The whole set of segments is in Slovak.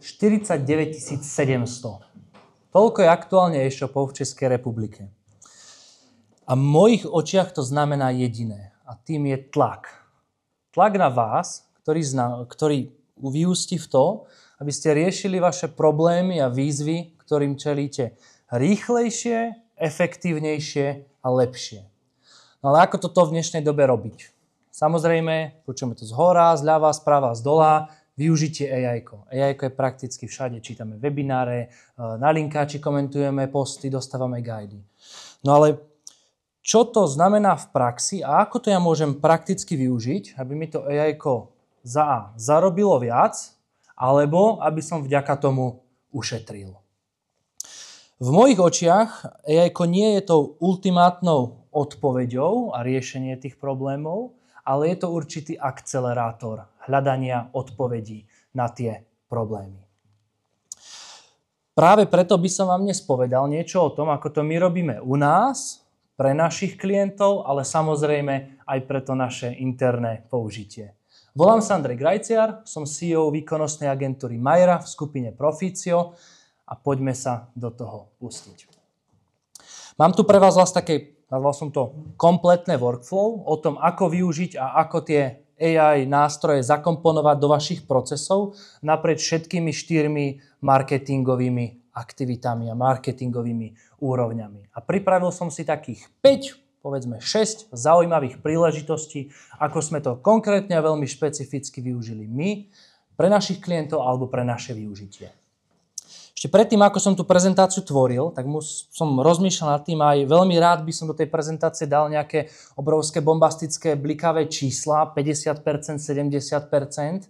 49 700. Toľko je aktuálne e-shopov v Českej republike. A v mojich očiach to znamená jediné. A tým je tlak. Tlak na vás, ktorý vyústi v to, aby ste riešili vaše problémy a výzvy, ktorým čelíte rýchlejšie, efektívnejšie a lepšie. No ale ako toto v dnešnej dobe robiť? Samozrejme, počujeme to zhora, zľava, sprava, zdola, využite AI-ko. AI-ko je prakticky všade, čítame webináre, na linkáči komentujeme posty, dostávame guidy. No ale čo to znamená v praxi a ako to ja môžem prakticky využiť, aby mi to AI-ko zarobilo viac, alebo aby som vďaka tomu ušetril. V mojich očiach AI-ko nie je tou ultimátnou odpoveďou a riešenie tých problémov, ale je to určitý akcelerátor hľadania odpovedí na tie problémy. Práve preto by som vám dnes povedal niečo o tom, ako to my robíme u nás, pre našich klientov, ale samozrejme aj pre to naše interné použitie. Volám sa Andrej Grajciar, som CEO výkonnostnej agentúry Majra v skupine Proficio a poďme sa do toho pustiť. Mám tu pre vás nazval som to kompletné workflow o tom, ako využiť a ako tie AI nástroje zakomponovať do vašich procesov naprieč všetkými 4 marketingovými aktivitami a marketingovými úrovňami. A pripravil som si takých 5, povedzme 6 zaujímavých príležitostí, ako sme to konkrétne a veľmi špecificky využili my pre našich klientov alebo pre naše využitie. Ešte predtým, ako som tú prezentáciu tvoril, tak som rozmýšľal nad tým aj veľmi rád by som do tej prezentácie dal nejaké obrovské bombastické blikavé čísla, 50%, 70%,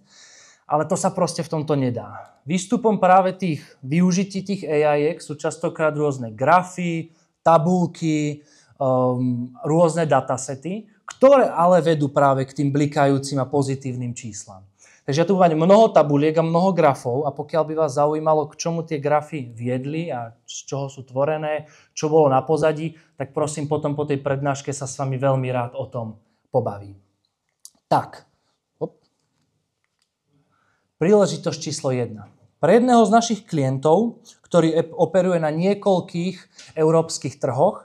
ale to sa proste v tomto nedá. Výstupom práve tých využití tých AI-ek sú častokrát rôzne grafy, tabulky, rôzne datasety, ktoré ale vedú práve k tým blikajúcim a pozitívnym číslam. Takže ja tu budem mnoho tabuliek a mnoho grafov a pokiaľ by vás zaujímalo, k čomu tie grafy viedli a z čoho sú tvorené, čo bolo na pozadí, tak prosím potom po tej prednáške sa s vami veľmi rád o tom pobavím. Tak, príležitosť číslo 1. Pre jedného z našich klientov, ktorý operuje na niekoľkých európskych trhoch,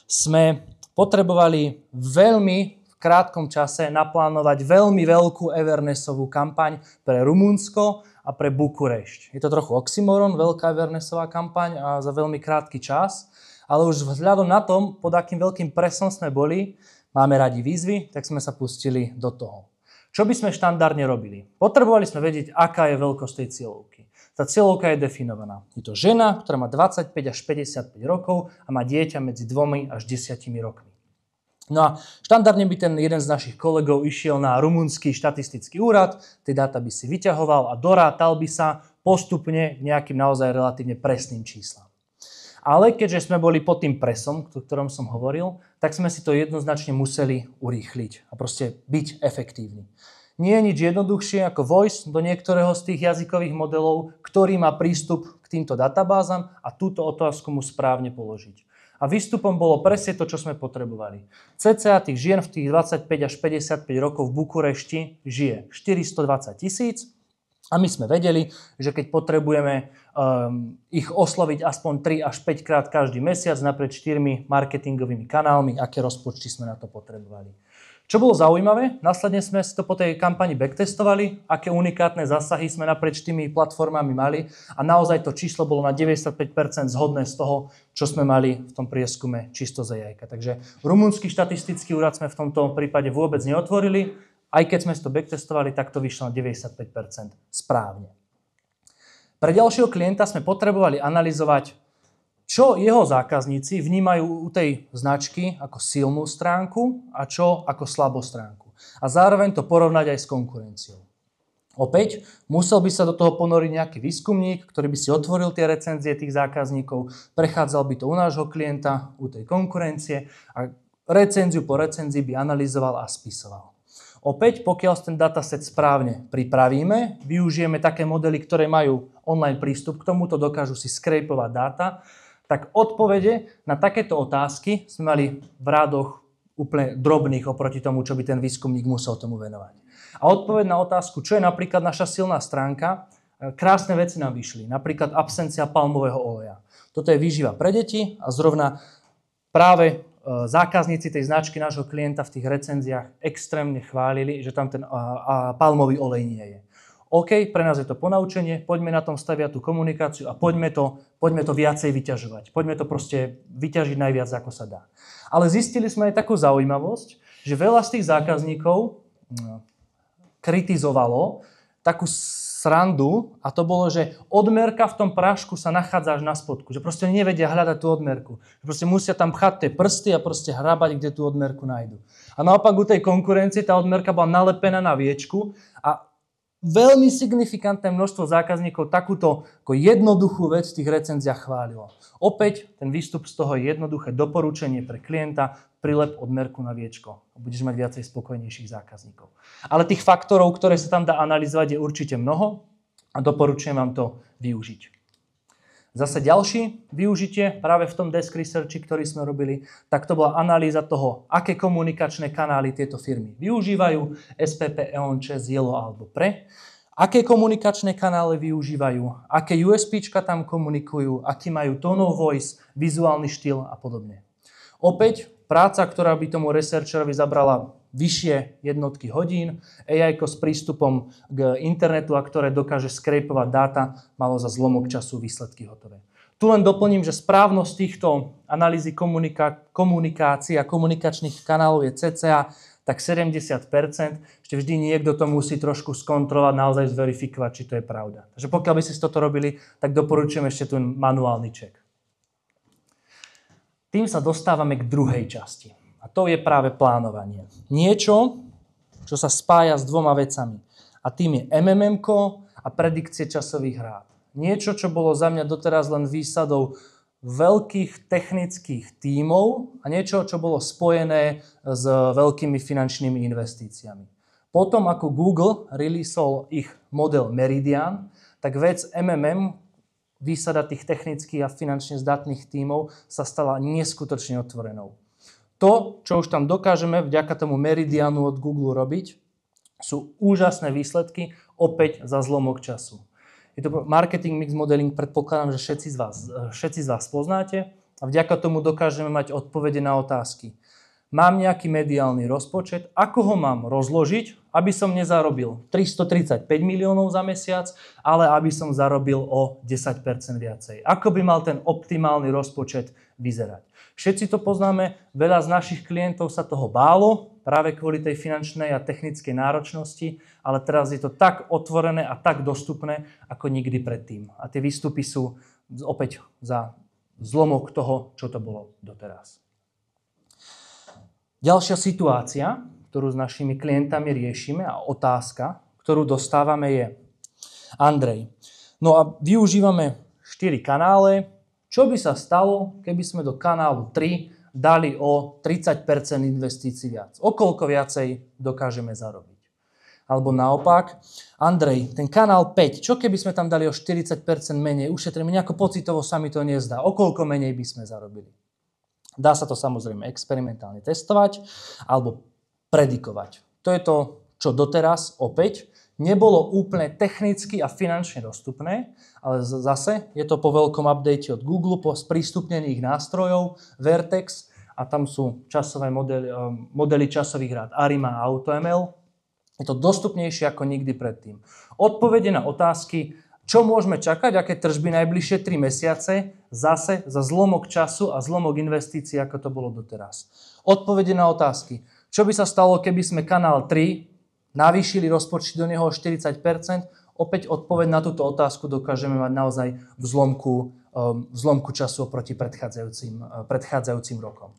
sme potrebovali veľmi v krátkom čase naplánovať veľmi veľkú Evernessovú kampaň pre Rumunsko a pre Bukurešť. Je to trochu oxymoron, veľká Evernessová kampaň a za veľmi krátky čas, ale už vzhľadom na tom, pod akým veľkým presom sme boli, máme radi výzvy, tak sme sa pustili do toho. Čo by sme štandardne robili? Potrebovali sme vedieť, aká je veľkosť tej cieľovky. Tá cieľovka je definovaná. Je to žena, ktorá má 25 až 55 rokov a má dieťa medzi 2 až 10 rokmi. No a štandardne by ten jeden z našich kolegov išiel na rumunský štatistický úrad, tie dáta by si vyťahoval a dorátal by sa postupne nejakým naozaj relatívne presným číslam. Ale keďže sme boli pod tým presom, o ktorom som hovoril, tak sme si to jednoznačne museli urýchliť a proste byť efektívni. Nie je nič jednoduchšie ako vojsť do niektorého z tých jazykových modelov, ktorý má prístup k týmto databázam a túto otázku mu správne položiť. A výstupom bolo presne to, čo sme potrebovali. CCA tých žien v tých 25 až 55 rokov v Bukurešti žije 420 000 a my sme vedeli, že keď potrebujeme ich osloviť aspoň 3 až 5 krát každý mesiac naprieč 4 marketingovými kanálmi, aké rozpočty sme na to potrebovali. Čo bolo zaujímavé, následne sme si to po tej kampani backtestovali, aké unikátne zásahy sme naprieč tými platformami mali a naozaj to číslo bolo na 95% zhodné z toho, čo sme mali v tom prieskume čisto z AI. Takže rumunský štatistický úrad sme v tomto prípade vôbec neotvorili, aj keď sme si to backtestovali, tak to vyšlo na 95% správne. Pre ďalšieho klienta sme potrebovali analyzovať, čo jeho zákazníci vnímajú u tej značky ako silnú stránku a čo ako slabú stránku. A zároveň to porovnať aj s konkurenciou. Opäť, musel by sa do toho ponoriť nejaký výskumník, ktorý by si otvoril tie recenzie tých zákazníkov, prechádzal by to u nášho klienta, u tej konkurencie a recenziu po recenzii by analyzoval a spisoval. Opäť, pokiaľ ten dataset správne pripravíme, využijeme také modely, ktoré majú online prístup k tomuto, dokážu si skrejpovať dáta, tak odpovede na takéto otázky sme mali v rádoch úplne drobných oproti tomu, čo by ten výskumník musel tomu venovať. A odpoveď na otázku, čo je napríklad naša silná stránka, krásne veci nám vyšli. Napríklad absencia palmového oleja. Toto je výživa pre deti a zrovna práve zákazníci tej značky nášho klienta v tých recenziách extrémne chválili, že tam ten palmový olej nie je. OK, pre nás je to ponaučenie, poďme na tom staviať tú komunikáciu a poďme to viacej vyťažovať. Poďme to proste vyťažiť najviac, ako sa dá. Ale zistili sme aj takú zaujímavosť, že veľa z tých zákazníkov kritizovalo takú srandu a to bolo, že odmerka v tom prášku sa nachádza až na spodku. Že proste nevedia hľadať tú odmerku. Že proste musia tam pchať tie prsty a proste hrabať, kde tú odmerku nájdu. A naopak u tej konkurencie tá odmerka bola nalepená na viečku a veľmi signifikantné množstvo zákazníkov takúto ako jednoduchú vec v tých recenziách chválilo. Opäť ten výstup z toho je jednoduché doporučenie pre klienta, prilep odmerku na viečko. Budeš mať viacej spokojnejších zákazníkov. Ale tých faktorov, ktoré sa tam dá analyzovať, je určite mnoho a doporučujem vám to využiť. Zase ďalšie využitie práve v tom desk researchi, ktorý sme robili, tak to bola analýza toho, aké komunikačné kanály tieto firmy využívajú, SPP, EON, ČES, Yellow alebo PRE, aké komunikačné kanály využívajú, aké USPčka tam komunikujú, aký majú tone of voice, vizuálny štýl a podobne. Opäť práca, ktorá by tomu researcherovi zabrala vyššie jednotky hodín, AI s prístupom k internetu, a ktoré dokáže skrepovať dáta, malo za zlomok času výsledky hotové. Tu len doplním, že správnosť týchto analýzy komunikácií a komunikačných kanálov je cca tak 70%, ešte vždy niekto to musí trošku skontrolovať, naozaj zverifikovať, či to je pravda. Takže pokiaľ by ste toto robili, tak doporučujem ešte tu manuálny check. Tým sa dostávame k druhej časti. A to je práve plánovanie. Niečo, čo sa spája s dvoma vecami. A tým je MMM-ko a predikcie časových rád. Niečo, čo bolo za mňa doteraz len výsadou veľkých technických tímov a niečo, čo bolo spojené s veľkými finančnými investíciami. Potom, ako Google releaseol ich model Meridian, tak vec MMM, výsada tých technických a finančne zdatných tímov, sa stala neskutočne otvorenou. To, čo už tam dokážeme vďaka tomu Meridianu od Google robiť, sú úžasné výsledky, opäť za zlomok času. Je to marketing mix modeling, predpokladám, že všetci z vás poznáte a vďaka tomu dokážeme mať odpovede na otázky. Mám nejaký mediálny rozpočet, ako ho mám rozložiť, aby som nezarobil 335 miliónov za mesiac, ale aby som zarobil o 10% viacej. Ako by mal ten optimálny rozpočet vyzerať? Všetci to poznáme, veľa z našich klientov sa toho bálo, práve kvôli tej finančnej a technickej náročnosti, ale teraz je to tak otvorené a tak dostupné, ako nikdy predtým. A tie výstupy sú opäť za zlomok toho, čo to bolo doteraz. Ďalšia situácia, ktorú s našimi klientami riešime a otázka, ktorú dostávame je: Andrej, no a využívame 4 kanále, čo by sa stalo, keby sme do kanálu 3 dali o 30% investícií viac? O koľko viacej dokážeme zarobiť? Alebo naopak, Andrej, ten kanál 5, čo keby sme tam dali o 40% menej, ušetríme, nejako pocitovo sa mi to nezdá, o koľko menej by sme zarobili? Dá sa to samozrejme experimentálne testovať alebo predikovať. To je to, čo doteraz opäť nebolo úplne technicky a finančne dostupné, ale zase je to po veľkom update od Google, po sprístupnení ich nástrojov, Vertex, a tam sú časové modely časových rád Arima a AutoML. Je to dostupnejšie ako nikdy predtým. Odpovede na otázky, čo môžeme čakať, aké tržby najbližšie 3 mesiace, zase za zlomok času a zlomok investícií, ako to bolo doteraz. Odpovede na otázky, čo by sa stalo, keby sme kanál 3 navýšili rozpočet do neho o 40%, opäť odpoveď na túto otázku dokážeme mať naozaj v zlomku času oproti predchádzajúcim rokom.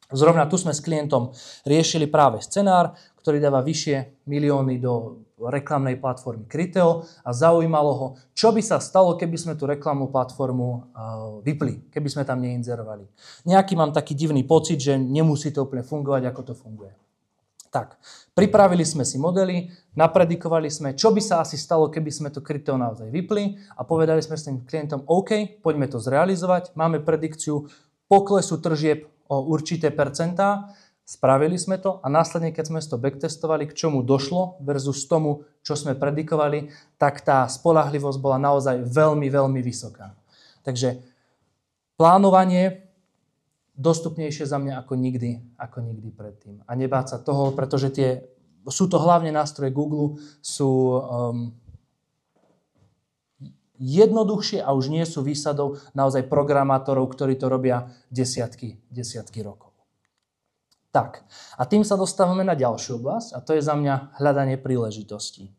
Zrovna tu sme s klientom riešili práve scenár, ktorý dáva vyššie milióny do reklamnej platformy Criteo a zaujímalo ho, čo by sa stalo, keby sme tú reklamnú platformu vypli, keby sme tam neinzerovali. Nejaký mám taký divný pocit, že nemusí to úplne fungovať, ako to funguje. Tak, pripravili sme si modely, napredikovali sme, čo by sa asi stalo, keby sme to Criteo naozaj vypli a povedali sme s tým klientom, OK, poďme to zrealizovať, máme predikciu poklesu tržieb o určité percentá, Spravili sme to a následne, keď sme to backtestovali, k čomu došlo versus tomu, čo sme predikovali, tak tá spoľahlivosť bola naozaj veľmi, veľmi vysoká. Takže plánovanie dostupnejšie za mňa ako nikdy predtým. A nebáť sa toho, pretože sú to hlavne nástroje Google, sú jednoduchšie a už nie sú výsadou naozaj programátorov, ktorí to robia desiatky rokov. Tak, a tým sa dostávame na ďalšiu oblasť a to je za mňa hľadanie príležitostí.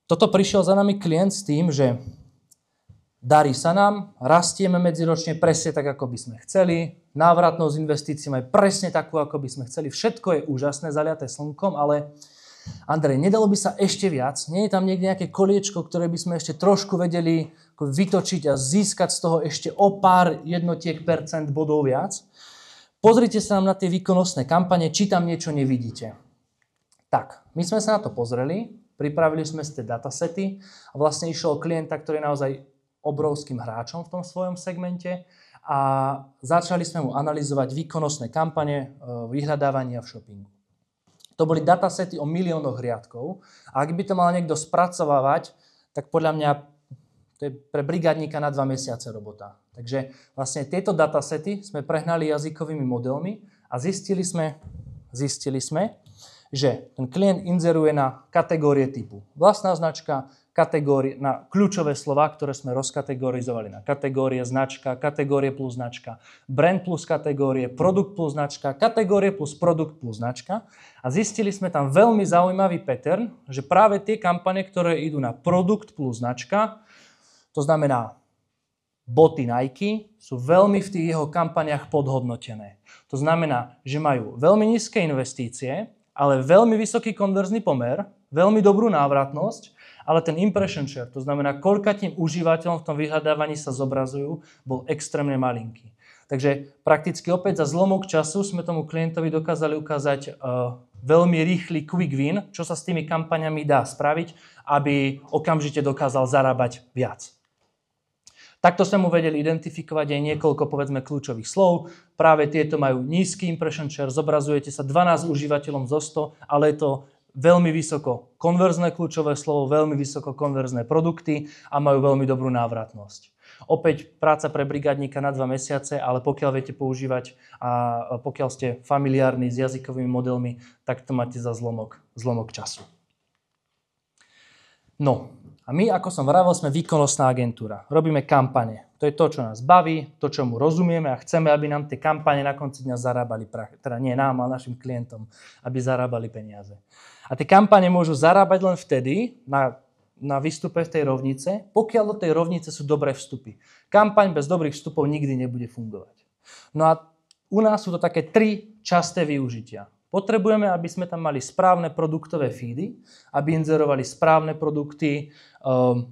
Toto prišiel za nami klient s tým, že darí sa nám, rastieme medziročne presne tak, ako by sme chceli, návratnosť investícií máme presne takú, ako by sme chceli, všetko je úžasné, zaliaté slnkom, ale Andrej, nedalo by sa ešte viac? Nie je tam niekde nejaké koliečko, ktoré by sme ešte trošku vedeli vytočiť a získať z toho ešte o pár jednotiek percent bodov viac? Pozrite sa nám na tie výkonnostné kampane, či tam niečo nevidíte. Tak, my sme sa na to pozreli, pripravili sme si tie datasety a vlastne išiel klienta, ktorý je naozaj obrovským hráčom v tom svojom segmente a začali sme mu analyzovať výkonnostné kampane, vyhľadávania v shoppingu. To boli datasety o miliónoch riadkov a ak by to mal niekto spracovávať, tak podľa mňa to je pre brigádníka na 2 mesiace robota. Takže vlastne tieto datasety sme prehnali jazykovými modelmi a zistili sme, že ten klient inzeruje na kategórie typu vlastná značka, kategórie, na kľúčové slová, ktoré sme rozkategorizovali na kategórie značka, kategórie plus značka, brand plus kategórie, produkt plus značka, kategórie plus produkt plus značka. A zistili sme tam veľmi zaujímavý pattern, že práve tie kampane, ktoré idú na produkt plus značka, to znamená boty Nike, sú veľmi v tých jeho kampaniach podhodnotené. To znamená, že majú veľmi nízke investície, ale veľmi vysoký konverzný pomer, veľmi dobrú návratnosť, ale ten impression share, to znamená, koľkatým užívateľom v tom vyhľadávaní sa zobrazujú, bol extrémne malinký. Takže prakticky opäť za zlomok času sme tomu klientovi dokázali ukázať veľmi rýchly quick win, čo sa s tými kampaňami dá spraviť, aby okamžite dokázal zarábať viac. Takto sme mu vedeli identifikovať aj niekoľko, povedzme, kľúčových slov. Práve tieto majú nízky impression share, zobrazujete sa 12 užívateľom zo 100, ale je to veľmi vysoko konverzné kľúčové slovo, veľmi vysoko konverzné produkty a majú veľmi dobrú návratnosť. Opäť práca pre brigádníka na 2 mesiace, ale pokiaľ viete používať a pokiaľ ste familiárni s jazykovými modelmi, tak to máte za zlomok času. No, a my, ako som vravel, sme výkonnostná agentúra. Robíme kampane. To je to, čo nás baví, to, čo mu rozumieme a chceme, aby nám tie kampane na konci dňa zarábali prach. Teda nie nám, ale našim klientom, aby zarábali peniaze. A tie kampane môžu zarábať len vtedy na výstupe v tej rovnice, pokiaľ do tej rovnice sú dobré vstupy. Kampaň bez dobrých vstupov nikdy nebude fungovať. No a u nás sú to také 3 časté využitia. Potrebujeme, aby sme tam mali správne produktové feedy, aby inzerovali správne produkty v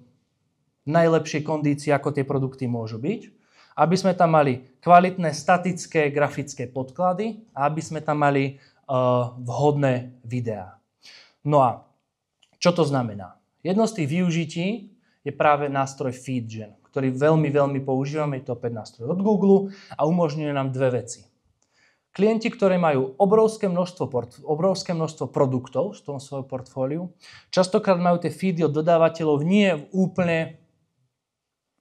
najlepšej kondícii, ako tie produkty môžu byť. Aby sme tam mali kvalitné statické grafické podklady a aby sme tam mali vhodné videá. No a čo to znamená? Jedno z tých využití je práve nástroj FeedGen, ktorý veľmi, veľmi používame. Je to opäť nástroj od Google a umožňuje nám 2 veci. Klienti, ktorí majú obrovské množstvo produktov v tom svojom portfóliu, častokrát majú tie feedy od dodávateľov nie v úplne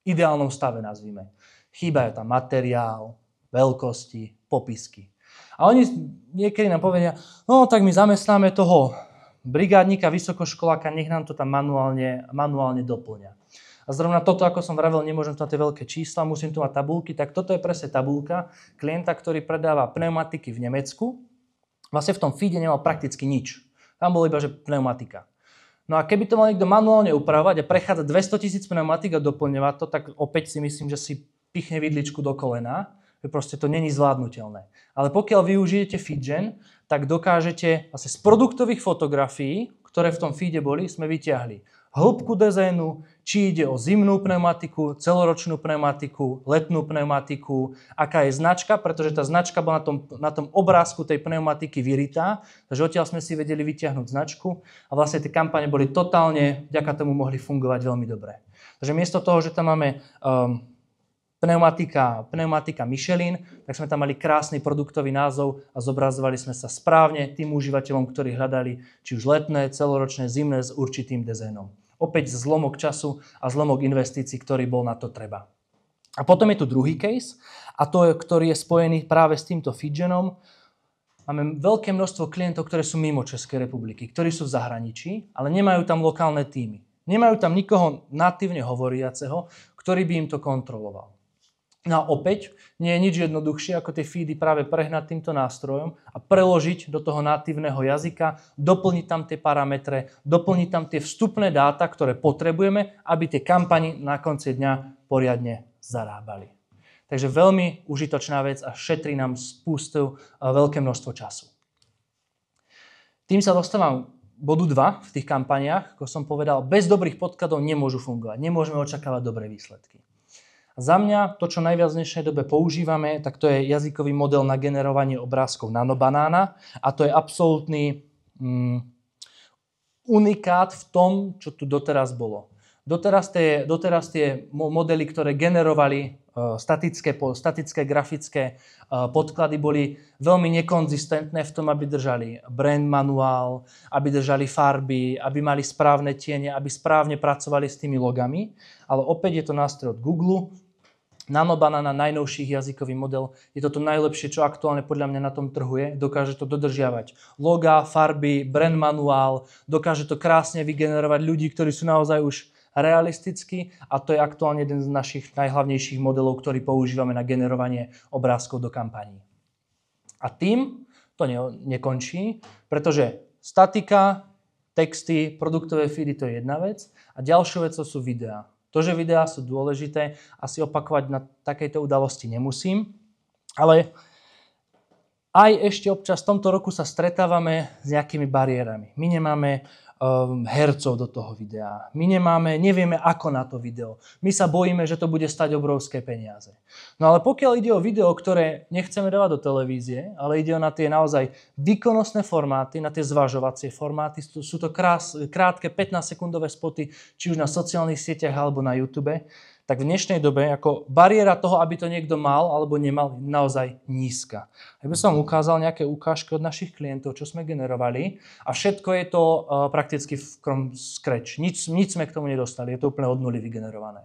ideálnom stave, nazvime. Chýbajú tam materiál, veľkosti, popisky. A oni niekedy nám povedia, no tak my zamestnáme toho brigádnika, vysokoškoláka, nech nám to tam manuálne doplňa. A zrovna toto, ako som vravel, nemôžem tu na tie veľké čísla, musím tu mať tabulky, tak toto je presne tabulka klienta, ktorý predáva pneumatiky v Nemecku. Vlastne v tom feede nemal prakticky nič. Tam bolo iba, že pneumatika. No a keby to mal niekto manuálne upravovať a prechádzať 200 000 pneumatik a doplňovať to, tak opäť si myslím, že si pichne vidličku do kolena, že proste to není zvládnutelné. Ale pokiaľ využijete FeedGen, tak dokážete vlastne z produktových fotografií, ktoré v tom feede boli, sme vyťahli hĺbku dizajnu, či ide o zimnú pneumatiku, celoročnú pneumatiku, letnú pneumatiku, aká je značka, pretože tá značka bola na tom obrázku tej pneumatiky vyritá, takže odtiaľ sme si vedeli vyťahnuť značku a vlastne tie kampane boli totálne, vďaka tomu mohli fungovať veľmi dobre. Takže miesto toho, že tam máme pneumatika Michelin, tak sme tam mali krásny produktový názov a zobrazovali sme sa správne tým užívateľom, ktorí hľadali či už letné, celoročné, zimné s určitým dizajnom. Opäť zlomok času a zlomok investícií, ktorý bol na to treba. A potom je tu druhý case, a to je, ktorý je spojený práve s týmto Fidgenom. Máme veľké množstvo klientov, ktoré sú mimo Českej republiky, ktorí sú v zahraničí, ale nemajú tam lokálne týmy. Nemajú tam nikoho natívne hovoriaceho, ktorý by im to kontroloval. No a opäť, nie je nič jednoduchšie, ako tie feedy práve prehnať týmto nástrojom a preložiť do toho natívneho jazyka, doplniť tam tie parametre, doplniť tam tie vstupné dáta, ktoré potrebujeme, aby tie kampani na konci dňa poriadne zarábali. Takže veľmi užitočná vec a šetrí nám veľké množstvo času. Tým sa dostávam bodu 2 v tých kampaniách. Ako som povedal, bez dobrých podkladov nemôžu fungovať. Nemôžeme očakávať dobré výsledky. Za mňa to, čo najviac v dnešnej dobe používame, tak to je jazykový model na generovanie obrázkov Nanobanana a to je absolútny unikát v tom, čo tu doteraz bolo. Doteraz tie modely, ktoré generovali statické grafické podklady, boli veľmi nekonzistentné v tom, aby držali brand manuál, aby držali farby, aby mali správne tiene, aby správne pracovali s tými logami. Ale opäť je to nástroj od Google. Nanobanana, najnovších jazykový model, je to najlepšie, čo aktuálne podľa mňa na tom trhu je. Dokáže to dodržiavať loga, farby, brand manuál, dokáže to krásne vygenerovať ľudí, ktorí sú naozaj už realistický a to je aktuálne jeden z našich najhlavnejších modelov, ktorý používame na generovanie obrázkov do kampaní. A tým to nekončí, pretože statika, texty, produktové feedy to je jedna vec a ďalšou vecou sú videá. To, že videá sú dôležité, asi opakovať na takejto udalosti nemusím, ale aj ešte občas v tomto roku sa stretávame s nejakými bariérami. My nemáme hercov do toho videa. My nevieme ako na to video. My sa bojíme, že to bude stať obrovské peniaze. No ale pokiaľ ide o video, ktoré nechceme dávať do televízie, ale ide o na tie naozaj výkonnostné formáty, na tie zvažovacie formáty, sú to krátke 15-sekundové spoty, či už na sociálnych sieťach alebo na YouTube, tak v dnešnej dobe ako bariéra toho, aby to niekto mal alebo nemal, je naozaj nízka. Ja by som vám ukázal nejaké ukážky od našich klientov, čo sme generovali a všetko je to prakticky from scratch. Nic sme k tomu nedostali, je to úplne od nuly vygenerované.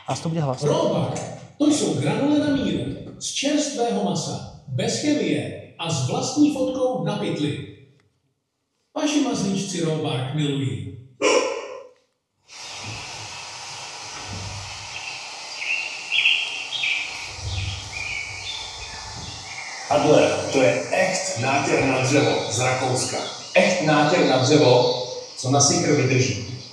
A to bude hlasné. Rollback, to jsou granule na míru, z čerstvého masa, bez chemie a s vlastní fotkou na pytli. Vaši mazlíčci rollback milují. Adler, to je echt nátěr na dřevo z Rakouska. Echt nátěr na dřevo, co na sýkr vydrží.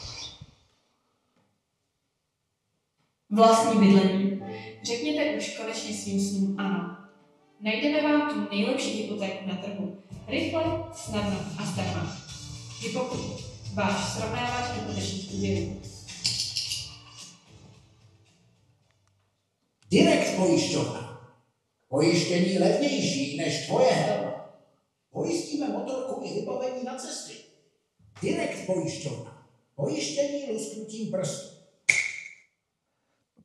Vlastní bydlení. Řekněte už konečně svým snům ano. Najdeme vám tu nejlepší hypotéku na trhu. Rychle, snadno a zdarma. Hypoku. Váš srovnávač hypotečních úvěrů. Direkt pojišťovna. Pojištění levnější než tvoje helma. Pojistíme motorku i vybavení na cesty. Direkt pojišťovna. Pojištění lusknutím prstu.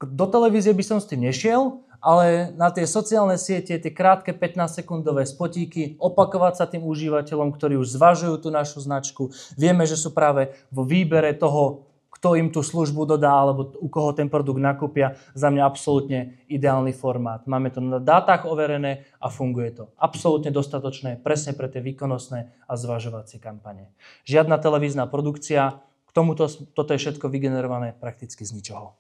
Do televízie by som s tým nešiel, ale na tie sociálne siete, tie krátke 15-sekundové spotíky, opakovať sa tým užívateľom, ktorí už zvažujú tú našu značku. Vieme, že sú práve vo výbere toho, kto im tú službu dodá, alebo u koho ten produkt nakúpia. Za mňa absolútne ideálny formát. Máme to na dátach overené a funguje to. Absolútne dostatočné, presne pre tie výkonnostné a zvažovacie kampane. Žiadna televízna produkcia, k tomuto toto je všetko vygenerované prakticky z ničoho.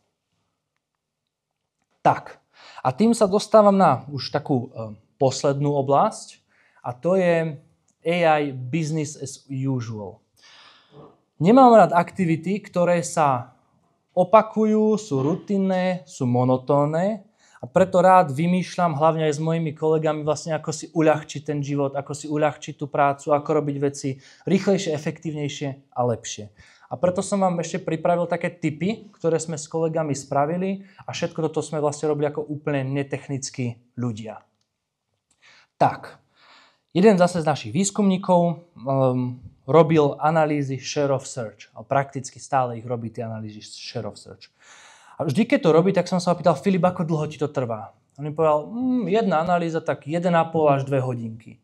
Tak, a tým sa dostávam na už takú poslednú oblasť a to je AI business as usual. Nemám rád aktivity, ktoré sa opakujú, sú rutinné, sú monotónne a preto rád vymýšľam, hlavne aj s mojimi kolegami, vlastne ako si uľahčiť ten život, ako si uľahčiť tú prácu, ako robiť veci rýchlejšie, efektívnejšie a lepšie. A preto som vám ešte pripravil také tipy, ktoré sme s kolegami spravili a všetko toto sme vlastne robili ako úplne netechnickí ľudia. Tak, jeden zase z našich výskumníkov robil analýzy share of search. A prakticky stále ich robí tie analýzy share of search. A vždy, keď to robí, tak som sa opýtal, Filip, ako dlho ti to trvá? On mi povedal, jedna analýza, tak 1,5 až 2 hodinky.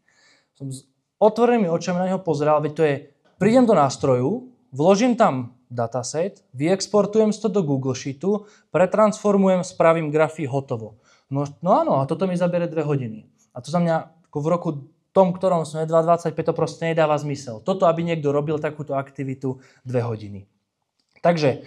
Som s otvorenými očami na neho pozeral, veď to je, prídem do nástroju, vložím tam dataset, vyexportujem to do Google Sheetu, pretransformujem, spravím grafy, hotovo. No áno, a toto mi zabere 2 hodiny. A to za mňa v roku tom, ktorom sme 2025, to proste nedáva zmysel. Toto, aby niekto robil takúto aktivitu 2 hodiny. Takže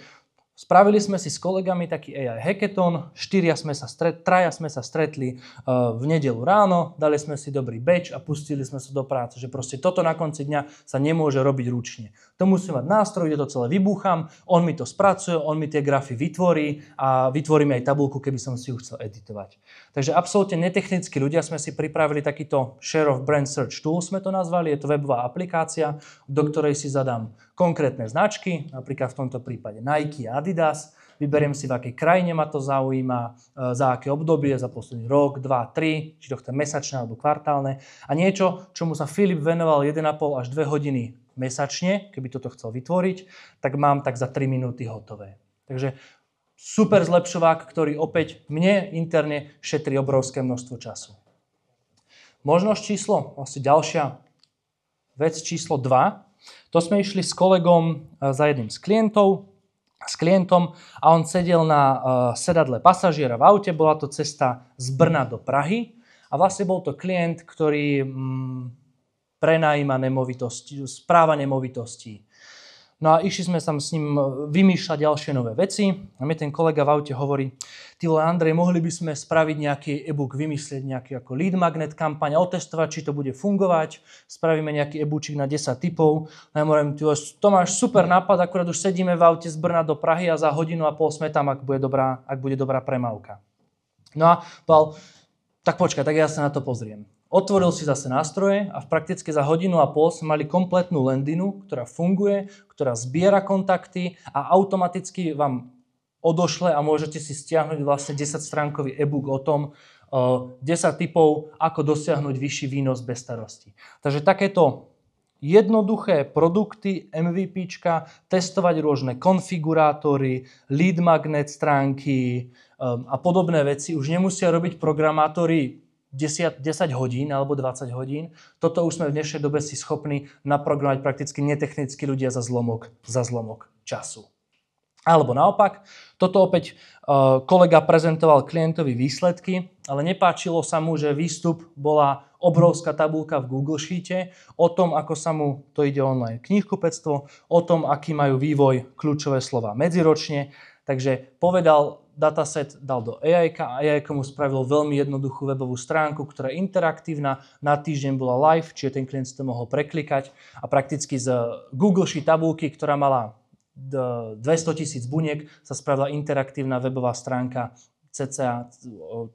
spravili sme si s kolegami taký AI hackathon, 3 sme sa stretli v nedeľu ráno, dali sme si dobrý badge a pustili sme sa do práce, že proste toto na konci dňa sa nemôže robiť ručne. To musím mať nástroj, kde to celé vybúcham, on mi to spracuje, on mi tie grafy vytvorí a vytvorí mi aj tabuľku, keby som si ju chcel editovať. Takže absolútne netechnickí ľudia sme si pripravili takýto Share of Brand Search Tool, sme to nazvali, je to webová aplikácia, do ktorej si zadám konkrétne značky, napríklad v tomto prípade Nike a Adidas, vyberiem si, v akej krajine ma to zaujíma, za aké obdobie, za posledný rok, 2, 3, či to chce mesačné alebo kvartálne a niečo, čomu sa Filip venoval 1,5 až 2 hodiny mesačne, keby toto chcel vytvoriť, tak mám tak za 3 minúty hotové. Takže super zlepšovák, ktorý opäť mne interne šetrí obrovské množstvo času. Možnosť číslo, vlastne ďalšia vec číslo 2, to sme išli s kolegom za jedným s klientom a on sedel na sedadle pasažiera v aute, bola to cesta z Brna do Prahy a vlastne bol to klient, ktorý prenajíma nemovitosti, správa nemovitostí. No a išli sme tam s ním vymýšľať ďalšie nové veci a mi ten kolega v aute hovorí, ty vole Andrej, mohli by sme spraviť nejaký e-book, vymyslieť nejaký ako lead magnet kampaň a otestovať, či to bude fungovať, spravíme nejaký e-bookčík na 10 tipov. A ja hovorím, ty to máš super nápad, akurát už sedíme v aute z Brna do Prahy a za 1,5 hodiny sme tam, ak bude dobrá premávka. No a povedal, tak počkaj, tak ja sa na to pozriem. Otvoril si zase nástroje a prakticky za 1,5 hodiny sme mali kompletnú landinu, ktorá funguje, ktorá zbiera kontakty a automaticky vám odošle a môžete si stiahnuť vlastne 10-stránkový e-book o tom, 10 tipov, ako dosiahnuť vyšší výnos bez starosti. Takže takéto jednoduché produkty, MVPčka, testovať rôzne konfigurátory, lead magnet stránky a podobné veci už nemusia robiť programátori 10 hodín alebo 20 hodín. Toto už sme v dnešnej dobe si schopní naprogramovať prakticky netechnickí ľudia za zlomok času. Alebo naopak, toto opäť kolega prezentoval klientovi výsledky, ale nepáčilo sa mu, že výstup bola obrovská tabuľka v Google Sheete o tom, ako sa mu to ide online knihkupectvo, o tom, aký majú vývoj kľúčové slova medziročne. Takže povedal, dataset dal do AI-ka a AI mu spravil veľmi jednoduchú webovú stránku, ktorá je interaktívna, na týždeň bola live, čiže ten klient si to mohol preklikať a prakticky z Google Sheet tabulky, ktorá mala 200,000 buniek, sa spravila interaktívna webová stránka, cca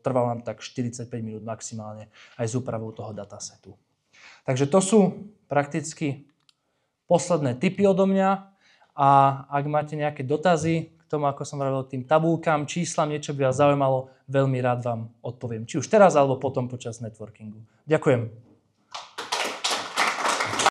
trvalo nám tak 45 minút maximálne aj s úpravou toho datasetu. Takže to sú prakticky posledné tipy odo mňa a ak máte nejaké dotazy k tomu, ako som hovoril, tým tabulkám, číslam, niečo by vás zaujímalo, veľmi rád vám odpoviem. Či už teraz, alebo potom počas networkingu. Ďakujem.